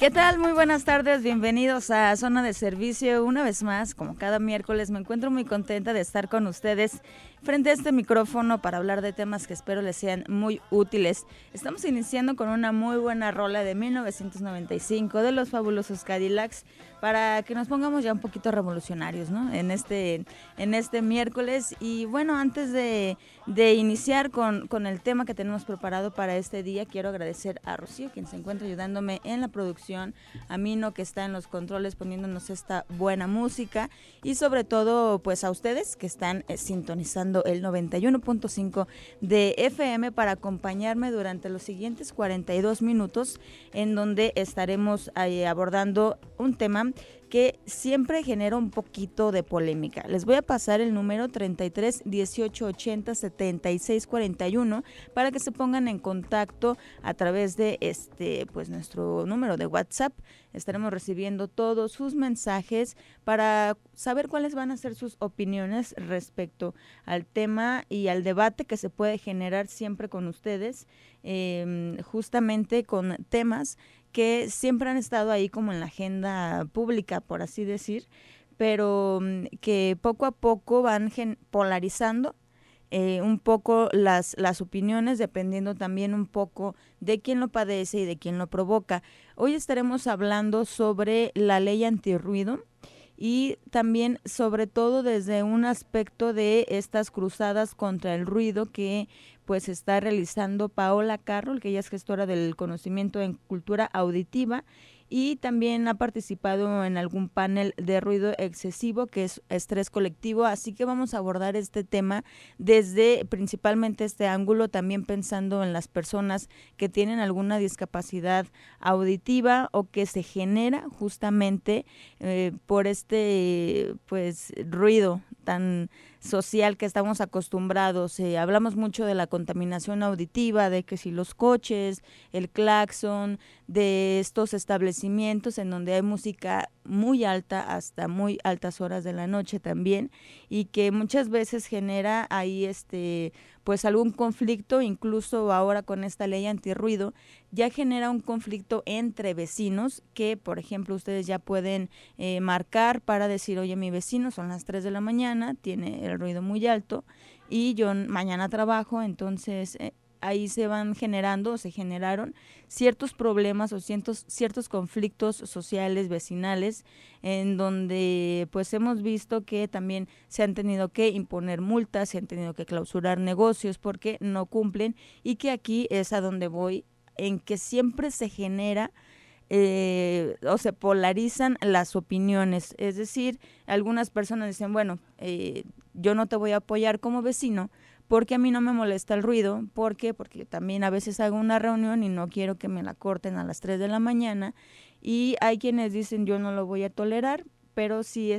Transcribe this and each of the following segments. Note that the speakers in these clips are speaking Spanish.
¿Qué tal? Muy buenas tardes, bienvenidos a Zona de Servicio. Una vez más, como cada miércoles, me encuentro muy contenta de estar con ustedes frente a este micrófono para hablar de temas que espero les sean muy útiles. Estamos iniciando con una muy buena rola de 1995 de los fabulosos Cadillacs para que nos pongamos ya un poquito revolucionarios, ¿no? En este miércoles. Y bueno, antes de iniciar con el tema que tenemos preparado para este día, quiero agradecer a Rocío, quien se encuentra ayudándome en la producción, a Mino, que está en los controles poniéndonos esta buena música, y sobre todo pues a ustedes que están sintonizando el 91.5 de FM para acompañarme durante los siguientes 42 minutos, en donde estaremos abordando un tema que siempre genera un poquito de polémica. Les voy a pasar el número 33 18 80 76 41 para que se pongan en contacto a través de pues nuestro número de WhatsApp. Estaremos recibiendo todos sus mensajes para saber cuáles van a ser sus opiniones respecto al tema y al debate que se puede generar siempre con ustedes, justamente con temas que siempre han estado ahí como en la agenda pública, por así decir, pero que poco a poco van polarizando un poco las opiniones, dependiendo también un poco de quién lo padece y de quién lo provoca. Hoy estaremos hablando sobre la ley antirruido y también sobre todo desde un aspecto de estas cruzadas contra el ruido que pues está realizando Paola Carroll, que ella es gestora del conocimiento en cultura auditiva y también ha participado en algún panel de ruido excesivo, que es estrés colectivo. Así que vamos a abordar este tema desde principalmente este ángulo, también pensando en las personas que tienen alguna discapacidad auditiva o que se genera justamente por este pues ruido tan social que estamos acostumbrados. Hablamos mucho de la contaminación auditiva, de que si los coches, el claxon, de estos establecimientos en donde hay música muy alta hasta muy altas horas de la noche también, y que muchas veces genera ahí pues algún conflicto. Incluso ahora con esta ley antirruido ya genera un conflicto entre vecinos que, por ejemplo, ustedes ya pueden marcar para decir, oye, mi vecino son las 3 de la mañana, tiene el ruido muy alto y yo mañana trabajo, entonces ahí se van generando o se generaron ciertos problemas o ciertos conflictos sociales, vecinales, en donde pues hemos visto que también se han tenido que imponer multas, se han tenido que clausurar negocios porque no cumplen, y que aquí es a donde voy, en que siempre se genera o se polarizan las opiniones. Es decir, algunas personas dicen, bueno, yo no te voy a apoyar como vecino porque a mí no me molesta el ruido. ¿Por qué? Porque también a veces hago una reunión y no quiero que me la corten a las 3 de la mañana. Y hay quienes dicen, yo no lo voy a tolerar, pero sí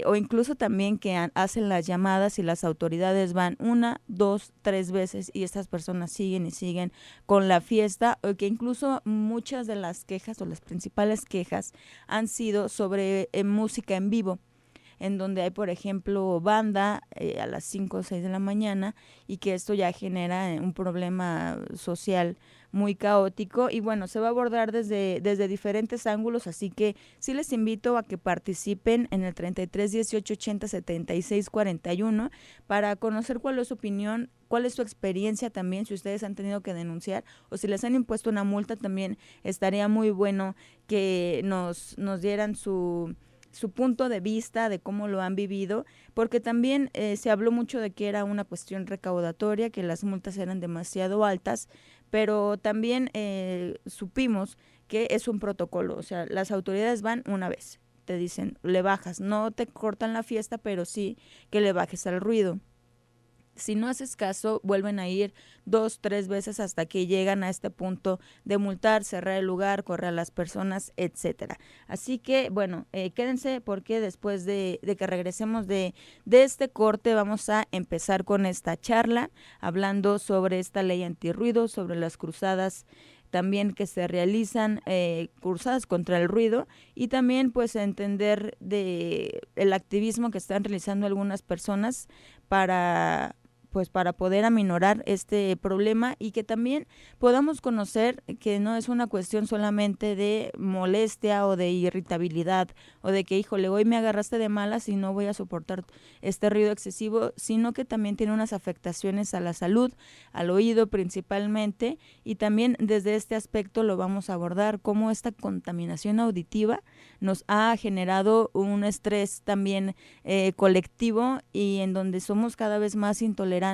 o incluso también que hacen las llamadas y las autoridades van 1, 2, 3 veces y estas personas siguen y siguen con la fiesta, o que incluso muchas de las quejas o las principales quejas han sido sobre música en vivo, en donde hay, por ejemplo, banda a las 5 o 6 de la mañana, y que esto ya genera un problema social muy caótico. Y bueno, se va a abordar desde diferentes ángulos, así que sí les invito a que participen en el 33 18 80 76 41 para conocer cuál es su opinión, cuál es su experiencia también, si ustedes han tenido que denunciar o si les han impuesto una multa. También estaría muy bueno que nos dieran su punto de vista de cómo lo han vivido, porque también se habló mucho de que era una cuestión recaudatoria, que las multas eran demasiado altas, pero también supimos que es un protocolo. O sea, las autoridades van una vez, te dicen, le bajas, no te cortan la fiesta, pero sí que le bajes al ruido. Si no haces caso, vuelven a ir 2, 3 veces hasta que llegan a este punto de multar, cerrar el lugar, correr a las personas, etcétera. Así que, bueno, quédense, porque después de que regresemos de este corte vamos a empezar con esta charla, hablando sobre esta ley antirruido, sobre las cruzadas también que se realizan, cruzadas contra el ruido, y también pues entender de el activismo que están realizando algunas personas para pues para poder aminorar este problema y que también podamos conocer que no es una cuestión solamente de molestia o de irritabilidad o de que, híjole, hoy me agarraste de malas y no voy a soportar este ruido excesivo, sino que también tiene unas afectaciones a la salud, al oído principalmente, y también desde este aspecto lo vamos a abordar, cómo esta contaminación auditiva nos ha generado un estrés también colectivo y en donde somos cada vez más intolerantes.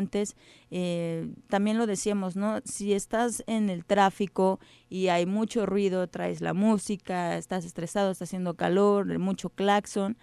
También lo decíamos, ¿no? Si estás en el tráfico y hay mucho ruido, traes la música, estás estresado, está haciendo calor, mucho claxon,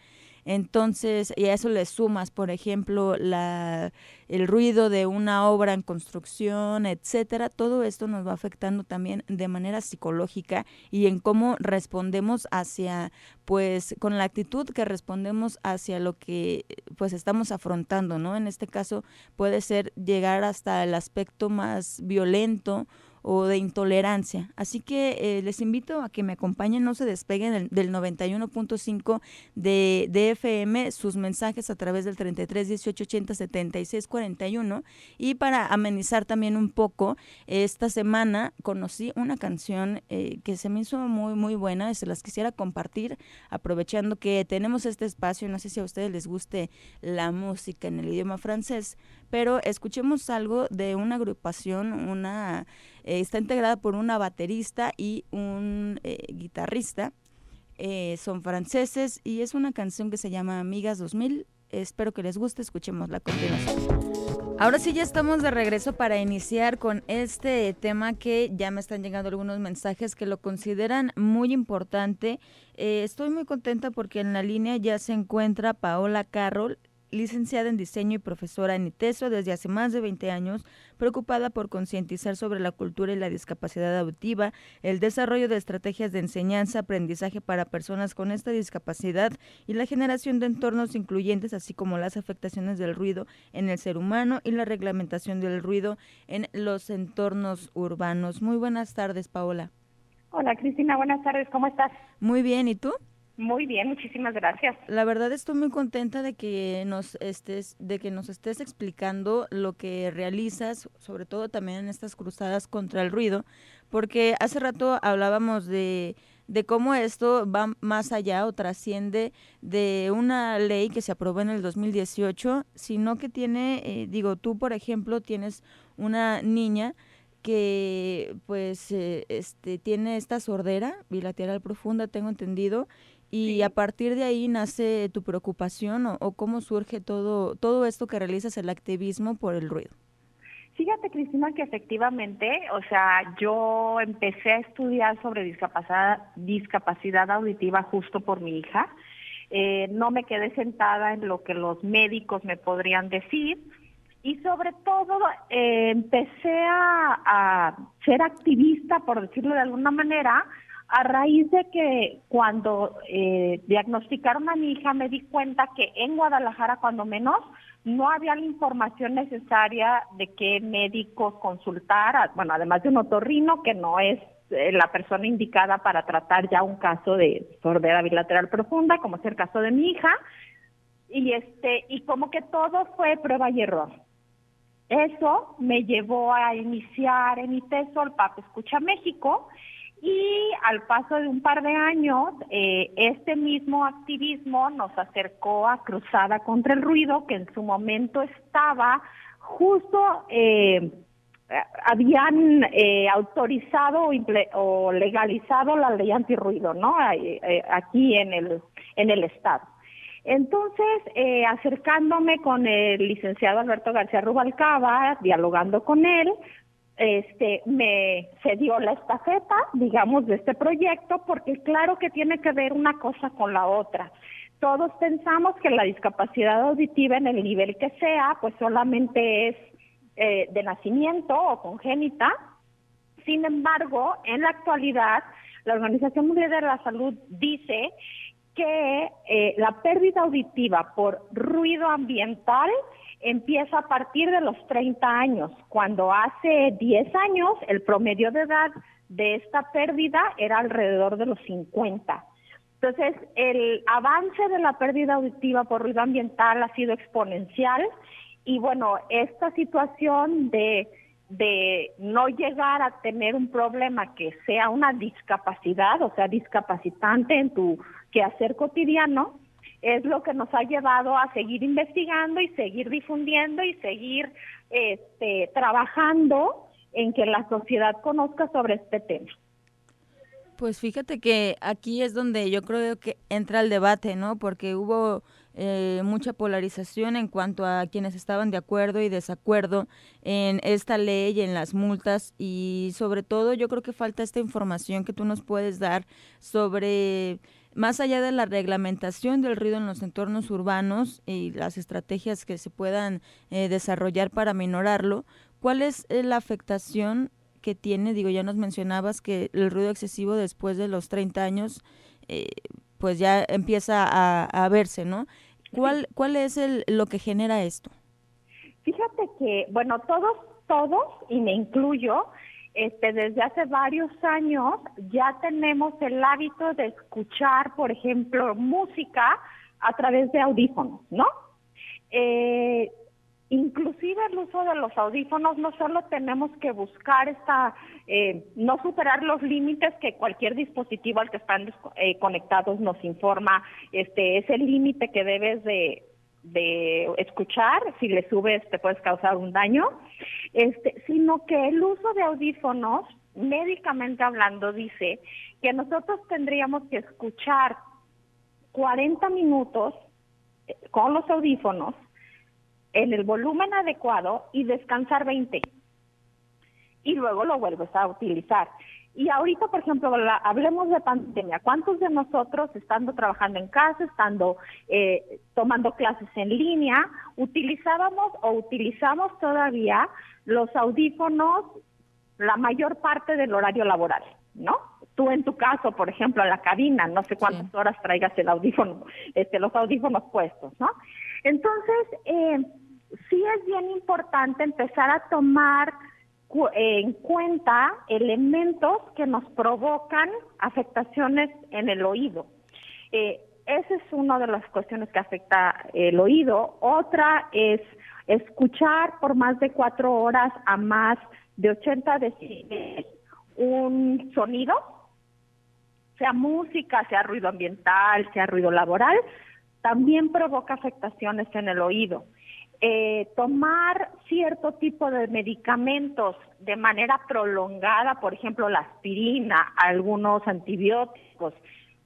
entonces, y a eso le sumas, por ejemplo, el ruido de una obra en construcción, etcétera, todo esto nos va afectando también de manera psicológica y en cómo respondemos hacia, pues, con la actitud que respondemos hacia lo que, pues, estamos afrontando, ¿no? En este caso puede ser llegar hasta el aspecto más violento o de intolerancia. Así que les invito a que me acompañen, no se despeguen del 91.5 de FM, sus mensajes a través del 33 18 80 76 41. Y para amenizar también un poco, esta semana conocí una canción que se me hizo muy, muy buena y se las quisiera compartir, aprovechando que tenemos este espacio. No sé si a ustedes les guste la música en el idioma francés, pero escuchemos algo de una agrupación, está integrada por una baterista y un guitarrista. Son franceses y es una canción que se llama Amigas 2000. Espero que les guste, escuchémosla a continuación. Ahora sí ya estamos de regreso para iniciar con este tema que ya me están llegando algunos mensajes que lo consideran muy importante. Estoy muy contenta porque en la línea ya se encuentra Paola Carroll, licenciada en diseño y profesora en ITESO desde hace más de 20 años, preocupada por concientizar sobre la cultura y la discapacidad auditiva, el desarrollo de estrategias de enseñanza, aprendizaje para personas con esta discapacidad y la generación de entornos incluyentes, así como las afectaciones del ruido en el ser humano y la reglamentación del ruido en los entornos urbanos. Muy buenas tardes, Paola. Hola, Cristina, buenas tardes, ¿cómo estás? Muy bien, ¿y tú? Muy bien, muchísimas gracias. La verdad estoy muy contenta de que nos estés explicando lo que realizas, sobre todo también en estas cruzadas contra el ruido, porque hace rato hablábamos de cómo esto va más allá o trasciende de una ley que se aprobó en el 2018, sino que tiene, tú por ejemplo tienes una niña que pues tiene esta sordera bilateral profunda, tengo entendido, y Sí. a partir de ahí nace tu preocupación o cómo surge todo esto que realizas, el activismo por el ruido. Fíjate, Cristina, que efectivamente, o sea, yo empecé a estudiar sobre discapacidad auditiva justo por mi hija. No me quedé sentada en lo que los médicos me podrían decir y sobre todo empecé a ser activista, por decirlo de alguna manera, a raíz de que cuando diagnosticaron a mi hija me di cuenta que en Guadalajara, cuando menos, no había la información necesaria de qué médicos consultar, bueno, además de un otorrino, que no es la persona indicada para tratar ya un caso de sordera bilateral profunda, como es el caso de mi hija, y como que todo fue prueba y error. Eso me llevó a iniciar en ITESO el PAP Escucha México, y al paso de un par de años, este mismo activismo nos acercó a Cruzada contra el Ruido, que en su momento estaba justo, habían autorizado o legalizado la ley antirruido, ¿no? Aquí en el estado. Entonces, acercándome con el licenciado Alberto García Rubalcaba, dialogando con él, me cedió la estafeta, digamos, de este proyecto, porque claro que tiene que ver una cosa con la otra. Todos pensamos que la discapacidad auditiva, en el nivel que sea, pues solamente es de nacimiento o congénita. Sin embargo, en la actualidad, la Organización Mundial de la Salud dice que la pérdida auditiva por ruido ambiental empieza a partir de los 30 años, cuando hace 10 años el promedio de edad de esta pérdida era alrededor de los 50. Entonces, el avance de la pérdida auditiva por ruido ambiental ha sido exponencial y bueno, esta situación de no llegar a tener un problema que sea una discapacidad, o sea, discapacitante en tu quehacer cotidiano, es lo que nos ha llevado a seguir investigando y seguir difundiendo y seguir trabajando en que la sociedad conozca sobre este tema. Pues fíjate que aquí es donde yo creo que entra el debate, ¿no? Porque hubo mucha polarización en cuanto a quienes estaban de acuerdo y desacuerdo en esta ley y en las multas, y sobre todo yo creo que falta esta información que tú nos puedes dar sobre, más allá de la reglamentación del ruido en los entornos urbanos y las estrategias que se puedan desarrollar para minorarlo, ¿cuál es la afectación que tiene? Digo, ya nos mencionabas que el ruido excesivo después de los 30 años, eh, pues ya empieza a verse, ¿no? ¿Cuál es lo que genera esto? Fíjate que, bueno, todos, y me incluyo, desde hace varios años ya tenemos el hábito de escuchar, por ejemplo, música a través de audífonos, ¿no? Inclusive el uso de los audífonos, no solo tenemos que buscar no superar los límites que cualquier dispositivo al que están conectados nos informa, es el límite que debes de escuchar, si le subes te puedes causar un daño, sino que el uso de audífonos, médicamente hablando, dice que nosotros tendríamos que escuchar 40 minutos con los audífonos en el volumen adecuado y descansar 20. Y luego lo vuelves a utilizar. Y ahorita, por ejemplo, hablemos de pandemia. ¿Cuántos de nosotros, estando trabajando en casa, estando tomando clases en línea, utilizábamos o utilizamos todavía los audífonos la mayor parte del horario laboral, ¿no? Tú en tu caso, por ejemplo, en la cabina, no sé cuántas horas traigas el audífono, los audífonos puestos, ¿no? Entonces, sí es bien importante empezar a tomar en cuenta elementos que nos provocan afectaciones en el oído. Esa es una de las cuestiones que afecta el oído. Otra es escuchar por más de 4 horas a más de 80 decibeles un sonido, sea música, sea ruido ambiental, sea ruido laboral, también provoca afectaciones en el oído. Tomar cierto tipo de medicamentos de manera prolongada, por ejemplo la aspirina, algunos antibióticos,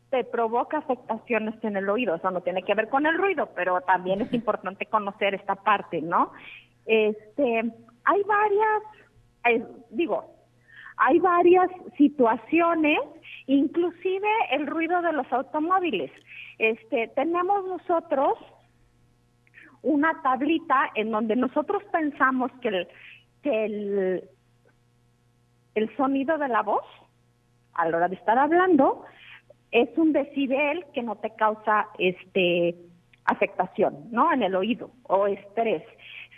te provoca afectaciones en el oído. Eso no tiene que ver con el ruido, pero también es importante conocer esta parte, ¿no? Hay varias situaciones, inclusive el ruido de los automóviles. Tenemos nosotros una tablita en donde nosotros pensamos que el sonido de la voz, a la hora de estar hablando, es un decibel que no te causa afectación, ¿no? En el oído o estrés.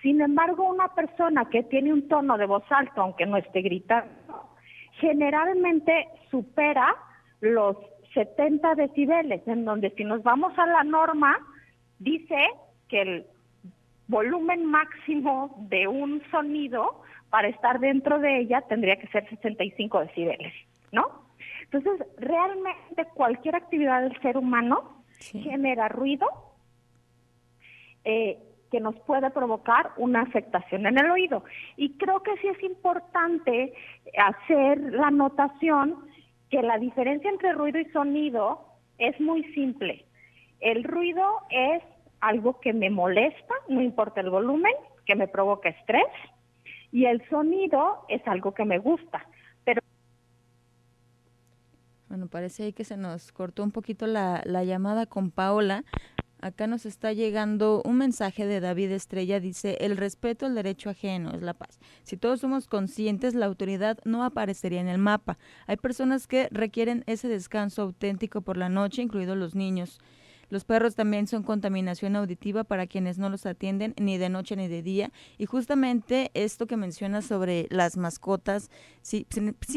Sin embargo, una persona que tiene un tono de voz alto, aunque no esté gritando, generalmente supera los 70 decibeles, en donde si nos vamos a la norma, dice que el volumen máximo de un sonido para estar dentro de ella tendría que ser 65 decibeles, ¿no? Entonces, realmente cualquier actividad del ser humano genera ruido que nos puede provocar una afectación en el oído. Y creo que sí es importante hacer la anotación que la diferencia entre ruido y sonido es muy simple. El ruido es algo que me molesta, no importa el volumen, que me provoca estrés, y el sonido es algo que me gusta. Pero bueno, parece ahí que se nos cortó un poquito la llamada con Paola. Acá nos está llegando un mensaje de David Estrella, dice: el respeto al derecho ajeno es la paz. Si todos somos conscientes, la autoridad no aparecería en el mapa. Hay personas que requieren ese descanso auténtico por la noche, incluidos los niños. Los perros también son contaminación auditiva para quienes no los atienden ni de noche ni de día. Y justamente esto que mencionas sobre las mascotas, sí,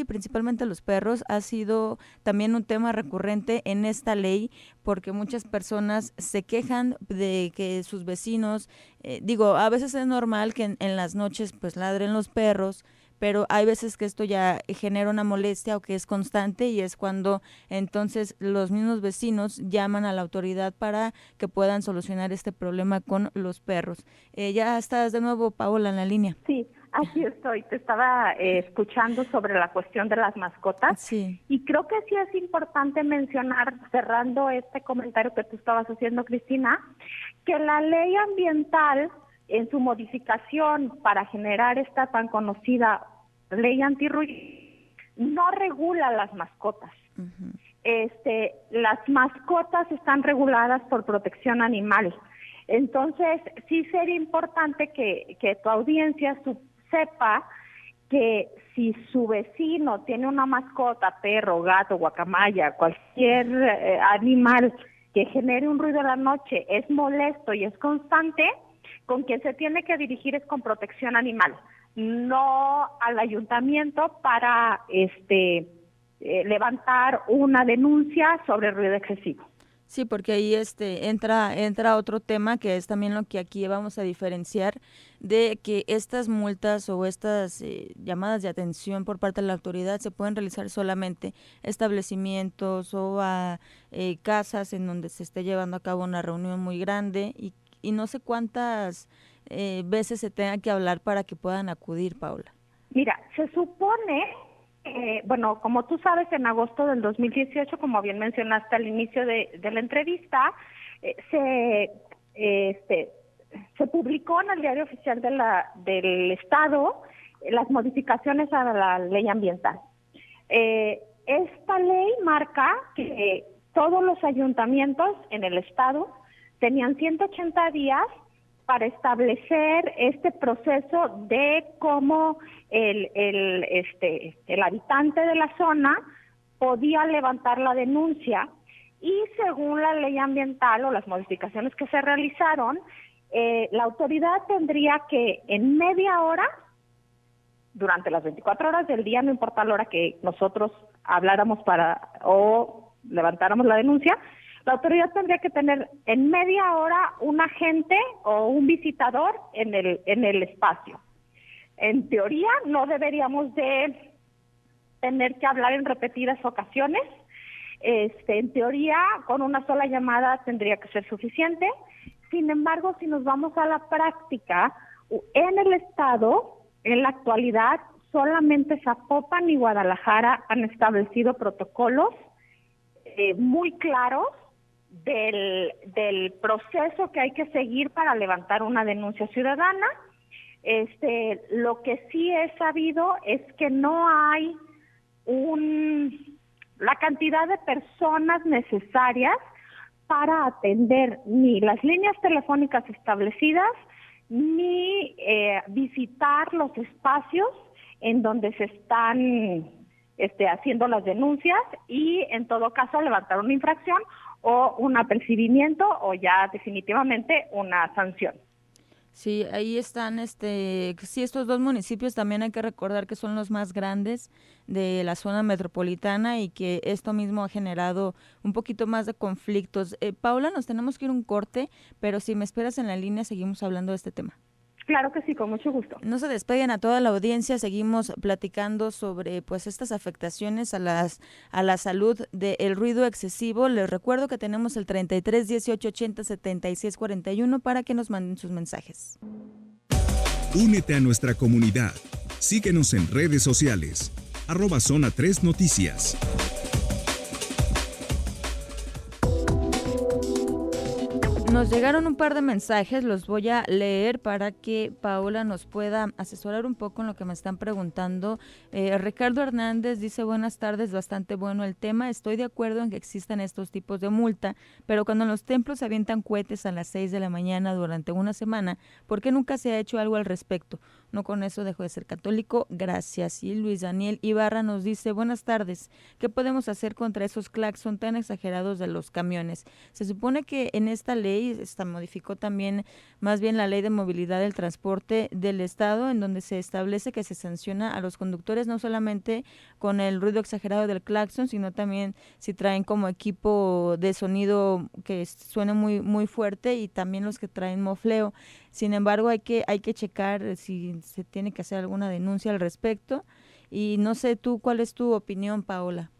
principalmente los perros, ha sido también un tema recurrente en esta ley, porque muchas personas se quejan de que sus vecinos, a veces es normal que en las noches pues ladren los perros, pero hay veces que esto ya genera una molestia o que es constante, y es cuando entonces los mismos vecinos llaman a la autoridad para que puedan solucionar este problema con los perros. Ya estás de nuevo, Paola, en la línea. Sí, aquí estoy. Te estaba escuchando sobre la cuestión de las mascotas. Sí. Y creo que sí es importante mencionar, cerrando este comentario que tú estabas haciendo, Cristina, que la ley ambiental, en su modificación para generar esta tan conocida ley antirruido, no regula las mascotas. Uh-huh. Las mascotas están reguladas por protección animal. Entonces, sí sería importante que tu audiencia sepa que si su vecino tiene una mascota, perro, gato, guacamaya, cualquier animal que genere un ruido en la noche, es molesto y es constante, con quien se tiene que dirigir es con protección animal, no al ayuntamiento para levantar una denuncia sobre ruido excesivo. Sí, porque ahí entra otro tema, que es también lo que aquí vamos a diferenciar, de que estas multas o estas llamadas de atención por parte de la autoridad se pueden realizar solamente establecimientos o a casas en donde se esté llevando a cabo una reunión muy grande, y no sé cuántas veces se tenga que hablar para que puedan acudir, Paula. Mira, se supone, como tú sabes, en agosto del 2018, como bien mencionaste al inicio de la entrevista, se publicó en el Diario Oficial del Estado las modificaciones a la ley ambiental. Esta ley marca que todos los ayuntamientos en el Estado tenían 180 días para establecer este proceso de cómo el habitante de la zona podía levantar la denuncia, y según la ley ambiental o las modificaciones que se realizaron, la autoridad tendría que en media hora, durante las 24 horas del día, no importa la hora que nosotros habláramos o levantáramos la denuncia, la autoridad tendría que tener en media hora un agente o un visitador en el espacio. En teoría, no deberíamos de tener que hablar en repetidas ocasiones. En teoría, con una sola llamada tendría que ser suficiente. Sin embargo, si nos vamos a la práctica, en el Estado, en la actualidad, solamente Zapopan y Guadalajara han establecido protocolos muy claros del proceso que hay que seguir para levantar una denuncia ciudadana. Lo que sí he sabido es que no hay la cantidad de personas necesarias para atender ni las líneas telefónicas establecidas, ni visitar los espacios en donde se están haciendo las denuncias, y en todo caso levantar una infracción o un apercibimiento o ya definitivamente una sanción. Sí, ahí están, sí, estos dos municipios también hay que recordar que son los más grandes de la zona metropolitana, y que esto mismo ha generado un poquito más de conflictos. Paula, nos tenemos que ir a un corte, pero si me esperas en la línea seguimos hablando de este tema. Claro que sí, con mucho gusto. No se despeguen a toda la audiencia, seguimos platicando sobre pues estas afectaciones a la salud del ruido excesivo. Les recuerdo que tenemos el 33 18 80 76 41 para que nos manden sus mensajes. Únete a nuestra comunidad. Síguenos en redes sociales. @Zona 3 Noticias. Nos llegaron un par de mensajes, los voy a leer para que Paola nos pueda asesorar un poco en lo que me están preguntando. Ricardo Hernández dice: buenas tardes, bastante bueno el tema. Estoy de acuerdo en que existan estos tipos de multa, pero cuando en los templos se avientan cohetes a las 6 de la mañana durante una semana, ¿por qué nunca se ha hecho algo al respecto? No con eso dejo de ser católico, gracias. Y Luis Daniel Ibarra nos dice: buenas tardes, ¿qué podemos hacer contra esos claxon tan exagerados de los camiones? Se supone que en esta ley modificó también más bien la ley de movilidad del transporte del estado, en donde se establece que se sanciona a los conductores no solamente con el ruido exagerado del claxon, sino también si traen como equipo de sonido que suene muy, muy fuerte, y también los que traen mofleo. Sin embargo, hay que checar si se tiene que hacer alguna denuncia al respecto. Y no sé tú, ¿cuál es tu opinión, Paola?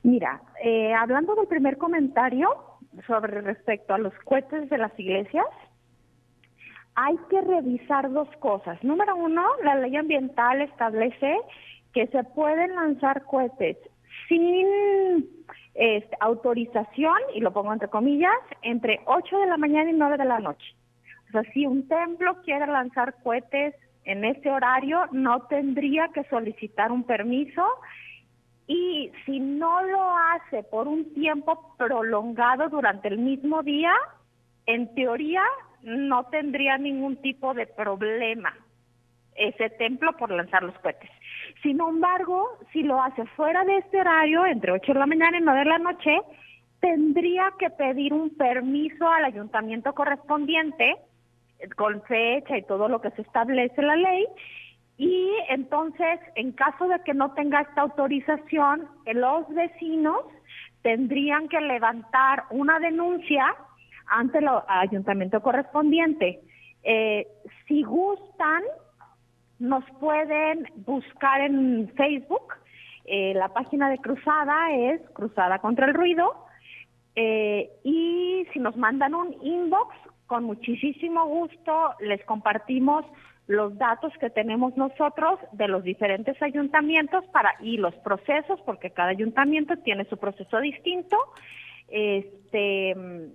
Mira, hablando del primer comentario sobre respecto a los cohetes de las iglesias, hay que revisar dos cosas. Número uno, la ley ambiental establece que se pueden lanzar cohetes sin autorización, y lo pongo entre comillas, entre 8 de la mañana y 9 de la noche. O sea, si un templo quiere lanzar cohetes en ese horario, no tendría que solicitar un permiso, y si no lo hace por un tiempo prolongado durante el mismo día, en teoría no tendría ningún tipo de problema ese templo por lanzar los cohetes. Sin embargo, si lo hace fuera de este horario, entre 8 de la mañana y 9 de la noche, tendría que pedir un permiso al ayuntamiento correspondiente, con fecha y todo lo que se establece en la ley. Y entonces, en caso de que no tenga esta autorización, los vecinos tendrían que levantar una denuncia ante el ayuntamiento correspondiente. Si gustan, nos pueden buscar en Facebook. La página de Cruzada es Cruzada contra el Ruido. Y si nos mandan un inbox, con muchísimo gusto les compartimos los datos que tenemos nosotros de los diferentes ayuntamientos y los procesos, porque cada ayuntamiento tiene su proceso distinto, de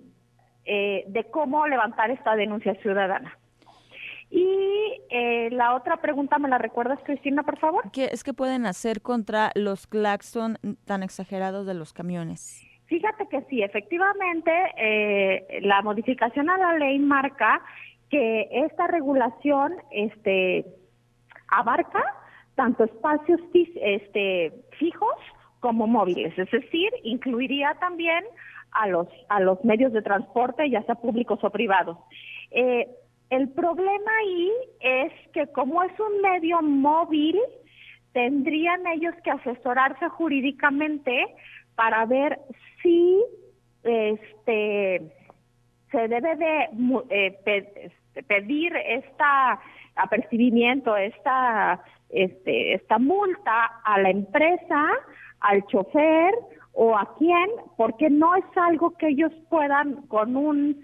cómo levantar esta denuncia ciudadana. Y la otra pregunta, ¿me la recuerdas, Cristina, por favor? ¿Qué es que pueden hacer contra los claxon tan exagerados de los camiones? Fíjate que sí, efectivamente, la modificación a la ley marca que esta regulación abarca tanto espacios fijos como móviles, es decir, incluiría también a los medios de transporte, ya sea públicos o privados. El problema ahí es que como es un medio móvil, tendrían ellos que asesorarse jurídicamente para ver si se debe de pedir apercibimiento, esta multa a la empresa, al chofer o a quién, porque no es algo que ellos puedan con un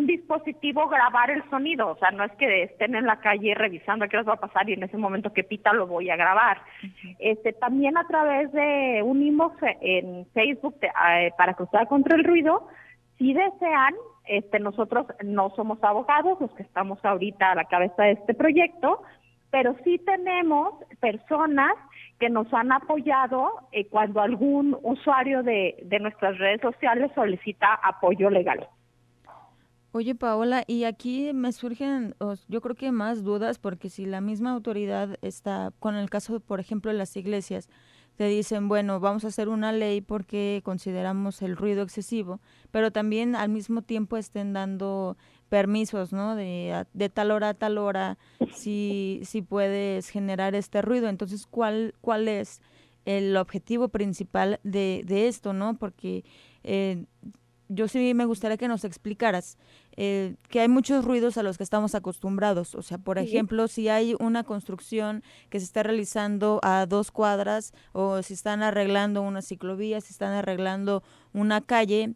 dispositivo grabar el sonido. O sea, no es que estén en la calle revisando qué les va a pasar y en ese momento que pita lo voy a grabar. También a través de un inbox en Facebook para Cruzar contra el Ruido, si desean, nosotros no somos abogados los que estamos ahorita a la cabeza de este proyecto, pero sí tenemos personas que nos han apoyado cuando algún usuario de nuestras redes sociales solicita apoyo legal. Oye, Paola, y aquí me surgen, yo creo que más dudas, porque si la misma autoridad está con el caso, por ejemplo, de las iglesias, te dicen, bueno, vamos a hacer una ley porque consideramos el ruido excesivo, pero también al mismo tiempo estén dando permisos, ¿no? De tal hora a tal hora, si puedes generar este ruido. Entonces, ¿cuál es el objetivo principal de esto, ¿no? Porque yo sí me gustaría que nos explicaras que hay muchos ruidos a los que estamos acostumbrados. O sea, por ejemplo, si hay una construcción que se está realizando a 2 cuadras, o si están arreglando una ciclovía, si están arreglando una calle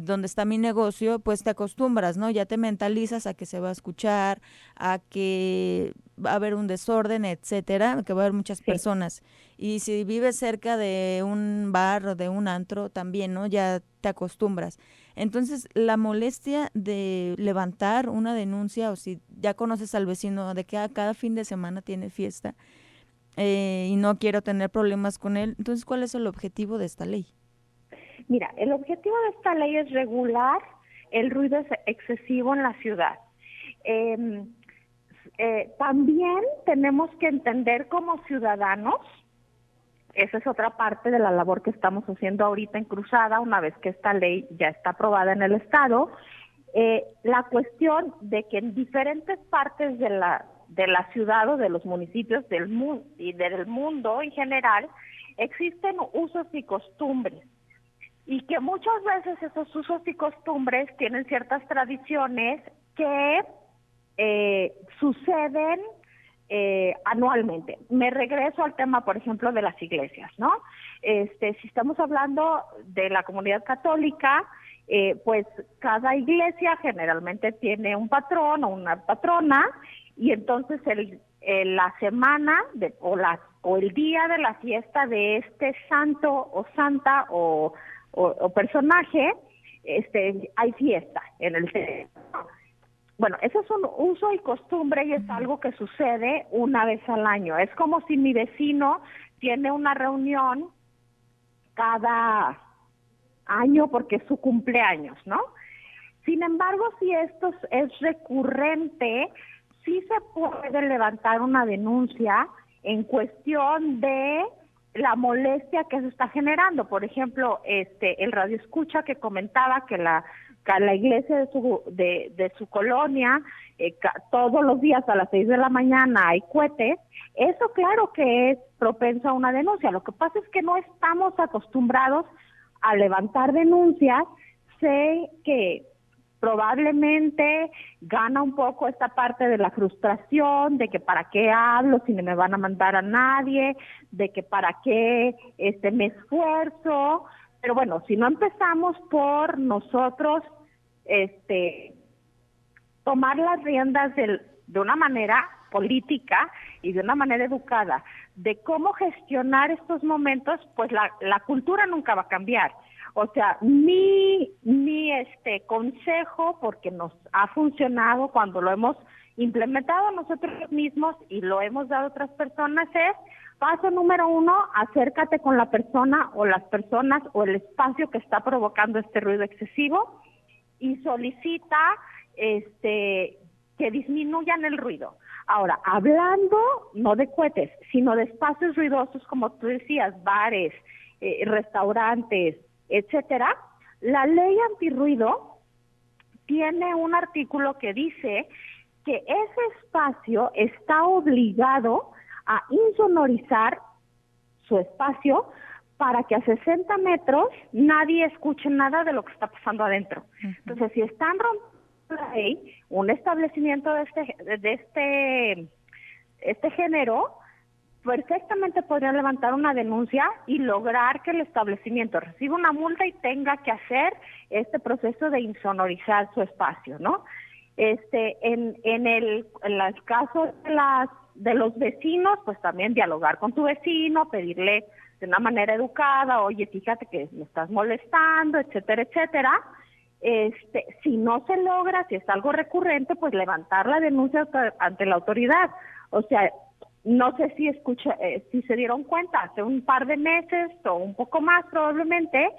donde está mi negocio, pues te acostumbras, ¿no? Ya te mentalizas a que se va a escuchar, a que va a haber un desorden, etcétera, que va a haber muchas personas. Y si vives cerca de un bar o de un antro, también, ¿no? Ya te acostumbras. Entonces, la molestia de levantar una denuncia, o si ya conoces al vecino de que cada fin de semana tiene fiesta y no quiero tener problemas con él, entonces, ¿cuál es el objetivo de esta ley? Mira, el objetivo de esta ley es regular el ruido excesivo en la ciudad. También tenemos que entender como ciudadanos, esa es otra parte de la labor que estamos haciendo ahorita en Cruzada, una vez que esta ley ya está aprobada en el Estado, la cuestión de que en diferentes partes de la ciudad o de los municipios del mundo y del mundo en general existen usos y costumbres, y que muchas veces esos usos y costumbres tienen ciertas tradiciones que suceden anualmente. Me regreso al tema, por ejemplo, de las iglesias, ¿no? Si estamos hablando de la comunidad católica, pues cada iglesia generalmente tiene un patrón o una patrona, y entonces la semana o el día de la fiesta de este santo o santa o personaje, hay fiesta en el templo. Bueno, eso es un uso y costumbre y es algo que sucede una vez al año. Es como si mi vecino tiene una reunión cada año porque es su cumpleaños, ¿no? Sin embargo, si esto es recurrente, sí se puede levantar una denuncia en cuestión de la molestia que se está generando. Por ejemplo, el radioescucha que comentaba que la iglesia de su colonia, todos los días a las 6 de la mañana hay cohetes, eso claro que es propenso a una denuncia. Lo que pasa es que no estamos acostumbrados a levantar denuncias. Sé que probablemente gana un poco esta parte de la frustración, de que para qué hablo si no me van a mandar a nadie, de que para qué me esfuerzo. Pero bueno, si no empezamos por nosotros tomar las riendas de una manera política y de una manera educada de cómo gestionar estos momentos, pues la cultura nunca va a cambiar. O sea, mi consejo, porque nos ha funcionado cuando lo hemos implementado nosotros mismos y lo hemos dado a otras personas, es: paso número 1, acércate con la persona o las personas o el espacio que está provocando este ruido excesivo y solicita que disminuyan el ruido. Ahora, hablando no de cohetes, sino de espacios ruidosos, como tú decías, bares, restaurantes, etcétera, la ley antirruido tiene un artículo que dice que ese espacio está obligado a insonorizar su espacio para que a 60 metros nadie escuche nada de lo que está pasando adentro. Uh-huh. Entonces, si están rompiendo la ley, un establecimiento de este género, perfectamente podría levantar una denuncia y lograr que el establecimiento reciba una multa y tenga que hacer este proceso de insonorizar su espacio, ¿no? En el caso de los vecinos, pues también dialogar con tu vecino, pedirle de una manera educada: oye, fíjate que me estás molestando, etcétera, etcétera. Si no se logra, si es algo recurrente, pues levantar la denuncia ante la autoridad. O sea, no sé si se dieron cuenta, hace un par de meses o un poco más probablemente,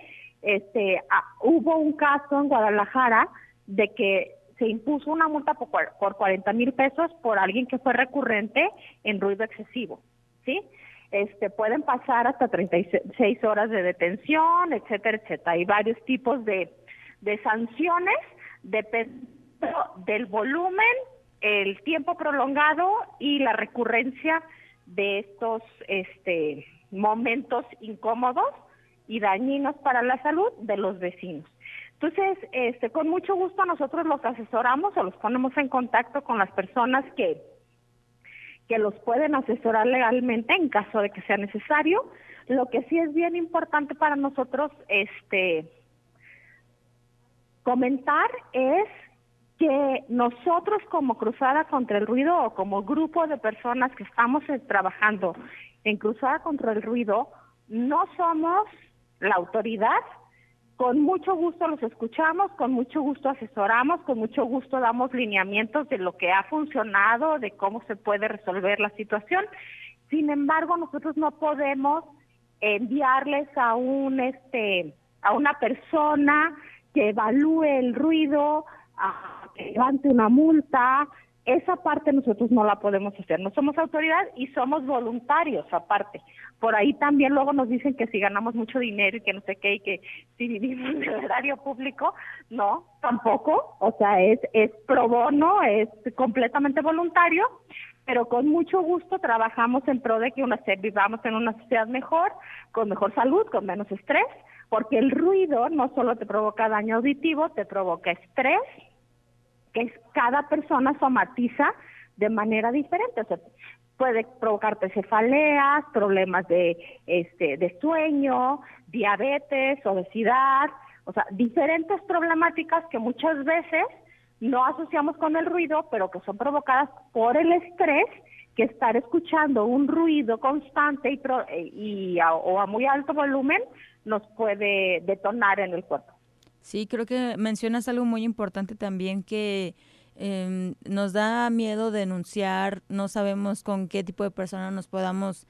hubo un caso en Guadalajara de que se impuso una multa por 40,000 pesos por alguien que fue recurrente en ruido excesivo, ¿sí? Pueden pasar hasta 36 horas de detención, etcétera, etcétera. Hay varios tipos de sanciones, dependiendo del volumen, el tiempo prolongado y la recurrencia de estos momentos incómodos y dañinos para la salud de los vecinos. Entonces, con mucho gusto nosotros los asesoramos o los ponemos en contacto con las personas que los pueden asesorar legalmente en caso de que sea necesario. Lo que sí es bien importante para nosotros comentar es que nosotros como Cruzada contra el Ruido o como grupo de personas que estamos trabajando en Cruzada contra el Ruido no somos la autoridad. Con mucho gusto los escuchamos, con mucho gusto asesoramos, con mucho gusto damos lineamientos de lo que ha funcionado, de cómo se puede resolver la situación. Sin embargo, nosotros no podemos enviarles a una persona que evalúe el ruido, que levante una multa. Esa parte nosotros no la podemos hacer. No somos autoridad y somos voluntarios aparte. Por ahí también luego nos dicen que si ganamos mucho dinero y que no sé qué, y que si vivimos en el horario público. No, tampoco. O sea, es pro bono, es completamente voluntario, pero con mucho gusto trabajamos en pro de que vivamos en una sociedad mejor, con mejor salud, con menos estrés, porque el ruido no solo te provoca daño auditivo, te provoca estrés, que cada persona somatiza de manera diferente. O sea, puede provocarte cefaleas, problemas de sueño, diabetes, obesidad, o sea, diferentes problemáticas que muchas veces no asociamos con el ruido, pero que son provocadas por el estrés, que estar escuchando un ruido constante o a muy alto volumen nos puede detonar en el cuerpo. Sí, creo que mencionas algo muy importante también, que nos da miedo denunciar, no sabemos con qué tipo de persona nos podamos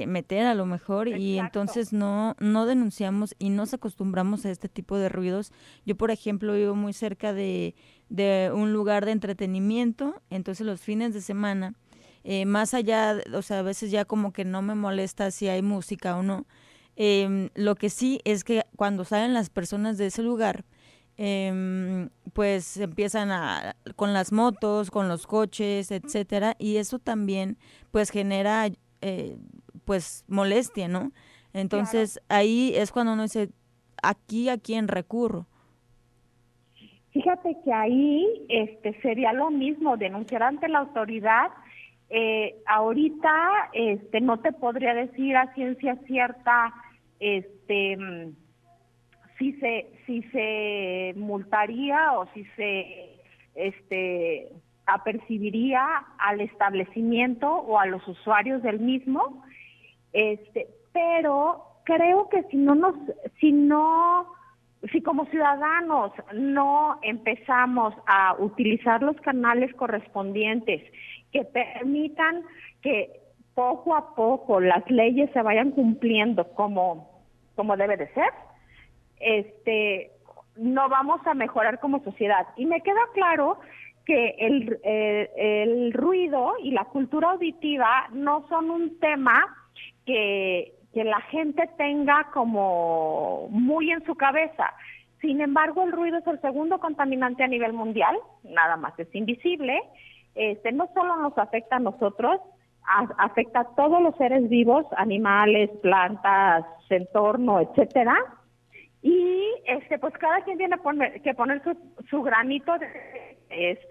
meter a lo mejor. Exacto. Y entonces no denunciamos y nos acostumbramos a este tipo de ruidos. Yo, por ejemplo, vivo muy cerca de un lugar de entretenimiento, entonces los fines de semana, más allá, o sea, a veces ya como que no me molesta si hay música o no. Lo que sí es que cuando salen las personas de ese lugar, pues empiezan con las motos, con los coches, etcétera, y eso también pues genera pues molestia, ¿no? Entonces claro, ahí es cuando uno dice, ¿a quién recurro? Fíjate que ahí sería lo mismo, denunciar ante la autoridad. Ahorita no te podría decir a ciencia cierta si se multaría o si se apercibiría al establecimiento o a los usuarios del mismo, pero creo que si como ciudadanos no empezamos a utilizar los canales correspondientes que permitan que poco a poco las leyes se vayan cumpliendo como debe de ser, no vamos a mejorar como sociedad. Y me queda claro que el ruido y la cultura auditiva no son un tema que la gente tenga como muy en su cabeza. Sin embargo, el ruido es el segundo contaminante a nivel mundial, nada más es invisible. No solo nos afecta a nosotros, afecta a todos los seres vivos, animales, plantas, entorno, etcétera. Y pues cada quien tiene que poner su granito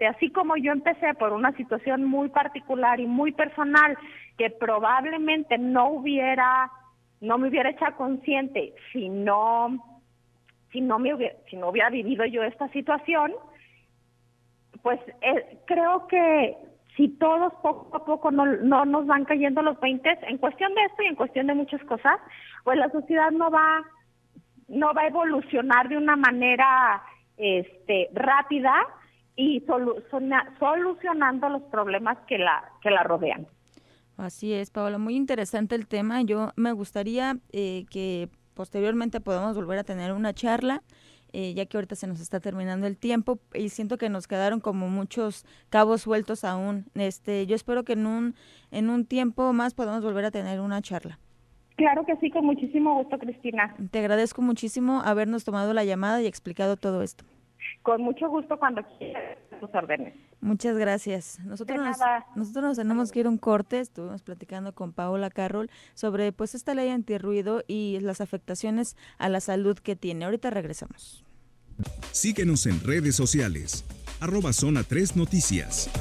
así como yo empecé por una situación muy particular y muy personal que probablemente no me hubiera hecho consciente si no hubiera vivido yo esta situación, pues creo que si todos poco a poco no nos van cayendo los 20 en cuestión de esto y en cuestión de muchas cosas, pues la sociedad no va a evolucionar de una manera rápida y solucionando los problemas que la rodean. Así es, Paola, muy interesante el tema. Yo me gustaría que posteriormente podamos volver a tener una charla, ya que ahorita se nos está terminando el tiempo y siento que nos quedaron como muchos cabos sueltos aún. Yo espero que en un tiempo más podamos volver a tener una charla. Claro que sí, con muchísimo gusto, Cristina. Te agradezco muchísimo habernos tomado la llamada y explicado todo esto. Con mucho gusto, cuando quieras, tus órdenes. Muchas gracias. Nosotros nos tenemos que ir a un corte. Estuvimos platicando con Paola Carroll sobre pues esta ley antirruido y las afectaciones a la salud que tiene. Ahorita regresamos. Síguenos en redes sociales. @Zona 3 Noticias.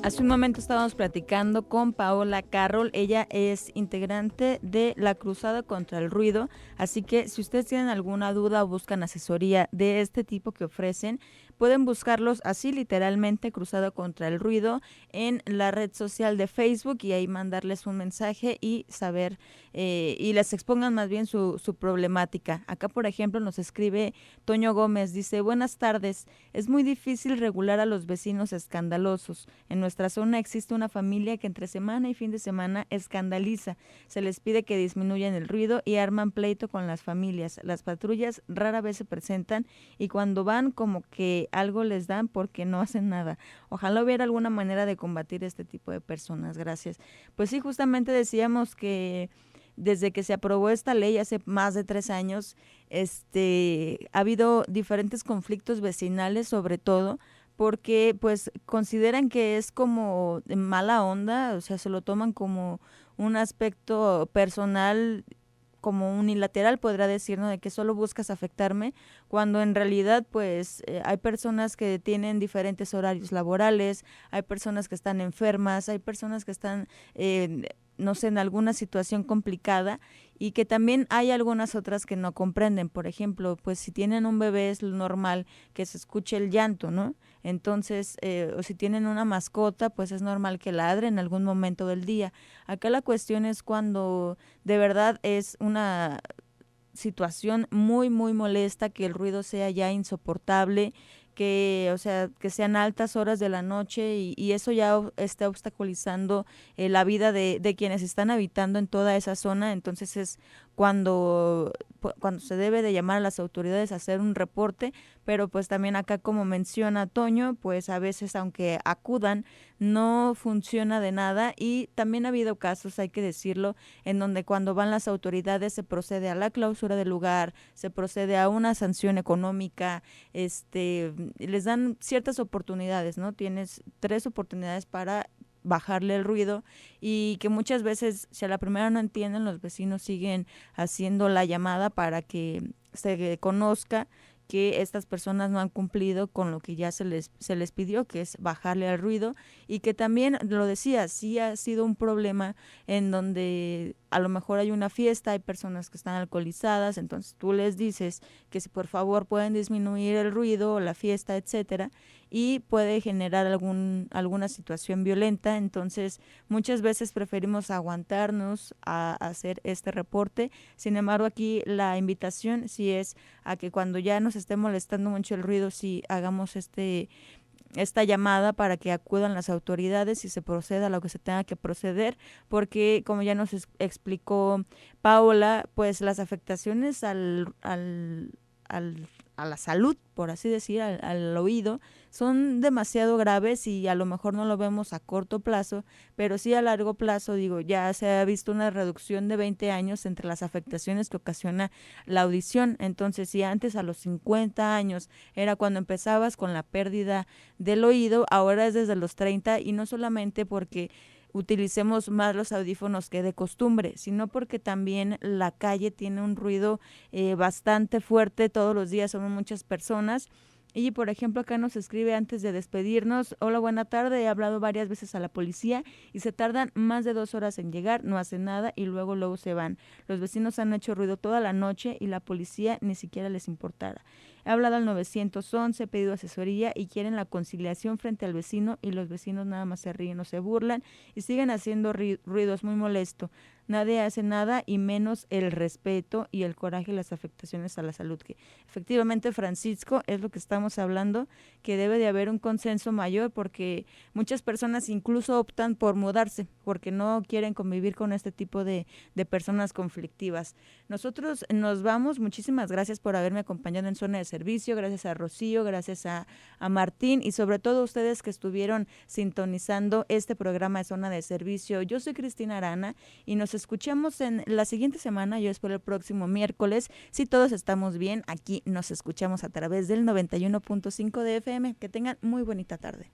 Hace un momento estábamos platicando con Paola Carroll. Ella es integrante de la Cruzada contra el Ruido, así que si ustedes tienen alguna duda o buscan asesoría de este tipo que ofrecen, Pueden buscarlos así literalmente cruzado contra el ruido en la red social de Facebook y ahí mandarles un mensaje y saber y les expongan más bien su problemática. Acá, por ejemplo, nos escribe Toño Gómez, dice: buenas tardes, es muy difícil regular a los vecinos escandalosos. En nuestra zona existe una familia que entre semana y fin de semana escandaliza. Se les pide que disminuyan el ruido y arman pleito con las familias. Las patrullas rara vez se presentan y cuando van como que algo les dan porque no hacen nada. Ojalá hubiera alguna manera de combatir este tipo de personas. Gracias. Pues sí, justamente decíamos que desde que se aprobó esta ley hace más de 3 años, ha habido diferentes conflictos vecinales, sobre todo porque pues consideran que es como mala onda, o sea, se lo toman como un aspecto personal, como unilateral, podrá decir, ¿no? De que solo buscas afectarme, cuando en realidad pues hay personas que tienen diferentes horarios laborales, hay personas que están enfermas, hay personas que están no sé, en alguna situación complicada y que también hay algunas otras que no comprenden. Por ejemplo, pues si tienen un bebé es normal que se escuche el llanto, ¿no? Entonces, o si tienen una mascota, pues es normal que ladre en algún momento del día. Acá la cuestión es cuando de verdad es una situación muy, muy molesta, que el ruido sea ya insoportable, que, o sea, que sean altas horas de la noche y eso ya está obstaculizando la vida de quienes están habitando en toda esa zona. Entonces es cuando se debe de llamar a las autoridades a hacer un reporte, pero pues también acá, como menciona Toño, pues a veces aunque acudan no funciona de nada y también ha habido casos, hay que decirlo, en donde cuando van las autoridades se procede a la clausura del lugar, se procede a una sanción económica, les dan ciertas oportunidades, ¿no? Tienes 3 oportunidades para bajarle el ruido y que muchas veces, si a la primera no entienden, los vecinos siguen haciendo la llamada para que se conozca que estas personas no han cumplido con lo que ya se les pidió, que es bajarle al ruido, y que también, lo decía, sí ha sido un problema en donde a lo mejor hay una fiesta, hay personas que están alcoholizadas, entonces tú les dices que si por favor pueden disminuir el ruido, la fiesta, etcétera, y puede generar alguna situación violenta. Entonces muchas veces preferimos aguantarnos a hacer este reporte. Sin embargo, aquí la invitación sí es a que cuando ya nos esté molestando mucho el ruido, sí hagamos esta llamada para que acudan las autoridades y se proceda a lo que se tenga que proceder, porque como ya nos explicó Paola, pues las afectaciones a la salud, por así decir, al oído, son demasiado graves y a lo mejor no lo vemos a corto plazo, pero sí a largo plazo, digo, ya se ha visto una reducción de 20 años entre las afectaciones que ocasiona la audición. Entonces, si antes a los 50 años era cuando empezabas con la pérdida del oído, ahora es desde los 30, y no solamente porque utilicemos más los audífonos que de costumbre, sino porque también la calle tiene un ruido bastante fuerte, todos los días somos muchas personas. Y por ejemplo, acá nos escribe antes de despedirnos: hola, buena tarde, he hablado varias veces a la policía y se tardan más de 2 horas en llegar, no hacen nada y luego se van. Los vecinos han hecho ruido toda la noche y la policía ni siquiera les importara. He hablado al 911, he pedido asesoría y quieren la conciliación frente al vecino y los vecinos nada más se ríen o se burlan y siguen haciendo ruidos muy molesto. Nadie hace nada y menos el respeto y el coraje y las afectaciones a la salud. Que efectivamente, Francisco, es lo que estamos hablando, que debe de haber un consenso mayor, porque muchas personas incluso optan por mudarse porque no quieren convivir con este tipo de personas conflictivas. Nosotros nos vamos. Muchísimas gracias por haberme acompañado en Zona de Servicio, gracias a Rocío, gracias a Martín y sobre todo a ustedes que estuvieron sintonizando este programa de Zona de Servicio. Yo soy Cristina Arana y nos escuchamos en la siguiente semana, yo espero el próximo miércoles. Si todos estamos bien, aquí nos escuchamos a través del 91.5 de FM. Que tengan muy bonita tarde.